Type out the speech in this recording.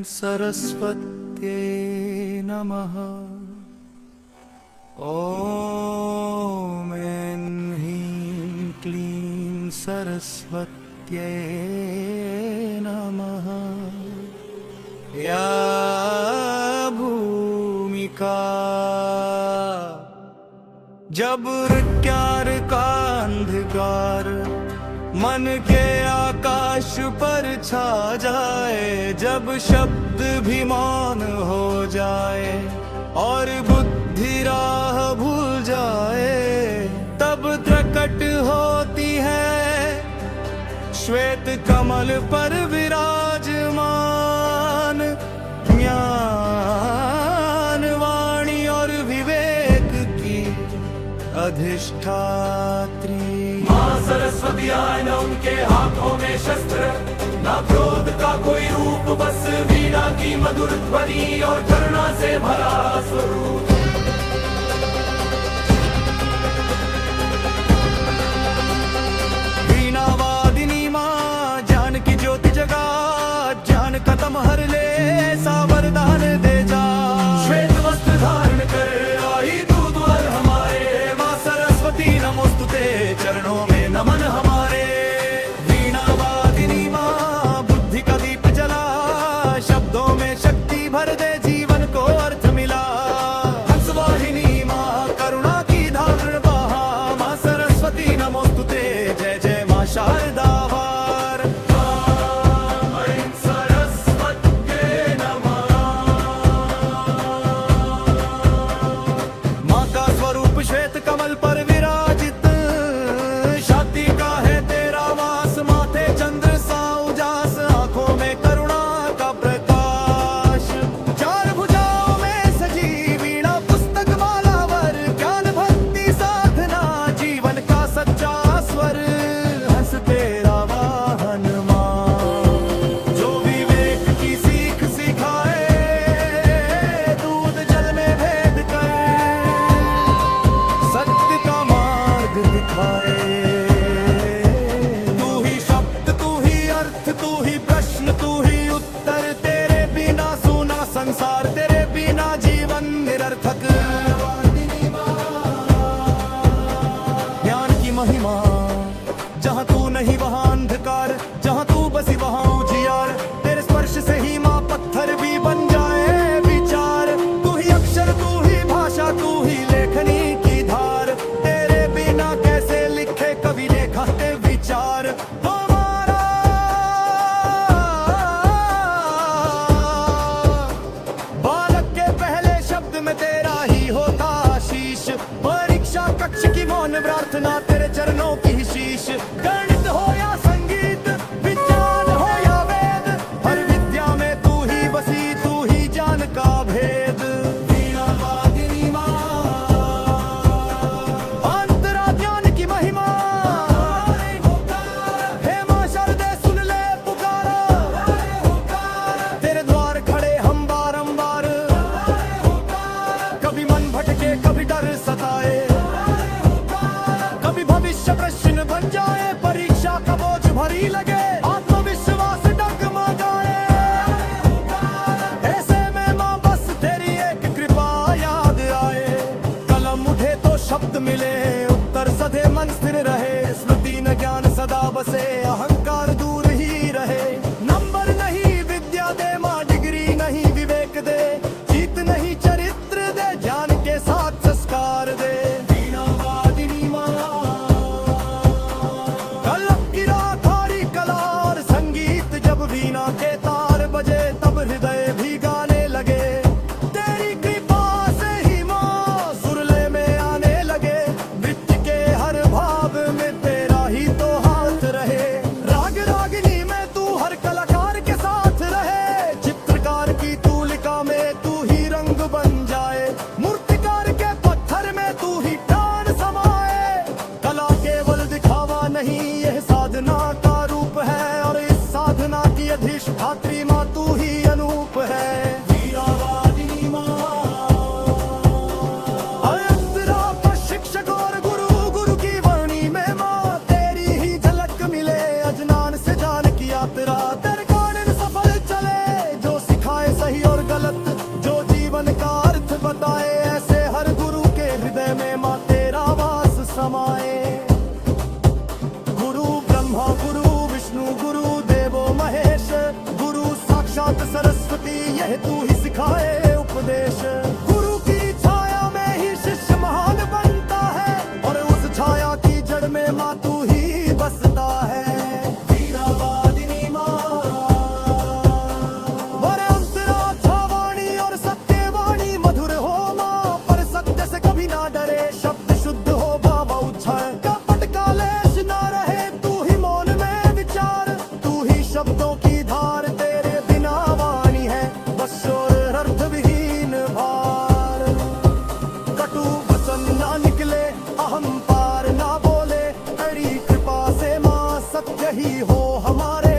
सरस्वत्यै नमः। ॐ ऐं ह्रीं क्लीं सरस्वत्यै नमः। या भूमिका जब ऋक्कार का अंधकार मन के आकाश पर छा जाए, जब शब्द भी मौन हो जाए और बुद्धि राह भूल जाए, तब प्रकट होती है श्वेत कमल पर विराजमान ज्ञान वाणी और विवेक की अधिष्ठात्री। माँ सरस्वती आए न उनके हाथों में शस्त्र, न क्रोध का कोई रूप, बस वीणा की मधुर ध्वनि और करुणा से भरा स्वरूप। वीणा वादिनी माँ ज्ञान की ज्योति जगा, ज्ञान खत्म हर ले सा वरदान दे जा। श्वेत वस्त्र धारण कर आई तू द्वार हमारे, माँ सरस्वती नमोस्तुते चरणों में नमन हमारे। वीणा वादिनी माँ बुद्धि का दीप जला, शब्दों में शक्ति भर दे जीवन को अर्थ मिला। हंसवाहिनी माँ करुणा की धारण बहा, माँ सरस्वती नमोस्तुते जय जय माँ शारदा वार। ऐं सरस्वत्यै नमः। माँ का स्वरूप श्वेत कमल पर विराजित, शांति का है तेरा वास, माथे चंद्र सा उजास, आंखों में करुणा का प्रकाश। चार भुजाओं में सजी वीणा पुस्तक मालावर, ज्ञान भक्ति साधना जीवन का सच्चा स्वर। हंस तेरा वाहन माँ, जो विवेक की सीख सिखाए, दूध जल में भेद कर सत्य का मार्ग दिखाए। तू ही शब्द, तू ही अर्थ, तू ही प्रश्न, तू ही उत्तर, तेरे बिना सूना संसार, तेरे बिना जीवन निरर्थक। ज्ञान की महिमा जहाँ तू नहीं वहाँ अंधकार, जहाँ तू बसी वहाँ उजियार। तेरे स्पर्श से ही माँ पत्थर भी बन जाए विचार। तू ही अक्षर, तू ही भाषा, तू ही लेखनी की धार, तेरे बिना कैसे लिखे कवि लेखते विचार। हमारा बालक के पहले शब्द में तेरा ही होता आशीष, परीक्षा कक्ष की मौन प्रार्थना तेरे चरणों की शीश। गणित हो या संगीत, विज्ञान हो या वेद, हर विद्या में तू ही बसी, तू ही ज्ञान का भेद। वीणा वादिनी माँ अंतरा ज्ञान की महिमा, हे माँ शारदे सुन ले पुकारा, तेरे द्वार खड़े हम बारंबार। कभी मन भटके, कभी डर सताए, कभी भविष्य प्रश्न बन जाए, परीक्षा का बोझ भरी लगे, आत्मविश्वास डगमगाए। ऐसे में माँ बस तेरी एक कृपा याद आए, कलम उठे तो शब्द मिले, उत्तर सधे मन स्थिर रहे, स्मृति न ज्ञान सदा बसे, अहंकार दूर ही रहे। नंबर नहीं विद्या दे माँ, डिग्री नहीं विवेक दे, जीत नहीं चरित्र दे, ज्ञान के साथ संस्कार दे। वीणा वादिनी माँ कलम की राखारी कला और संगीत, जब वीणा के तार बजे तब हृदय भी गाने लगे। तेरी कृपा से ही माँ सुरले में आने लगे, नृत्य के हर भाव में तेरा ही तो हाथ रहे। राग रागिनी में तू हर कलाकार के साथ रहे, चित्रकार की तूलिका में तू ही रंग बन जाए, मूर्तिकार के पत्थर में तू ही प्राण समाए। कला केवल दिखावा नहीं, यह साधना का रूप है, और इस साधना की अधिष्ठात्री माँ तू ही अनूप है। वीणा वादिनी माँ अंतरा प्रशिक्षक और गुरु, गुरु की वाणी में माँ तेरी ही झलक मिले, अजनान से जान की यात्रा तेरे कारण सफल चले। जो सिखाए यह तू ही सिखाए उपदेश। गुरु की छाया में ही शिष्य महान बनता है, और उस छाया की जड़ में माँ तू ही बसता है। वीणा वादिनी माँ, वरे अंतरा छावाणी और सत्यवाणी मधुर हो माँ, पर सत्य से कभी ना डरे, शब्द शुद्ध हो भाव उच्छाए। कपट का लेश ना रहे, तू ही मौन में विचार, तू ही शब्दों की धार, तेरे बिना वाणी है बस शोर अर्थ विहीन भार। कटु वचन ना निकले, अहम पार ना बोले, तेरी कृपा से माँ सत्य ही हो हमारे।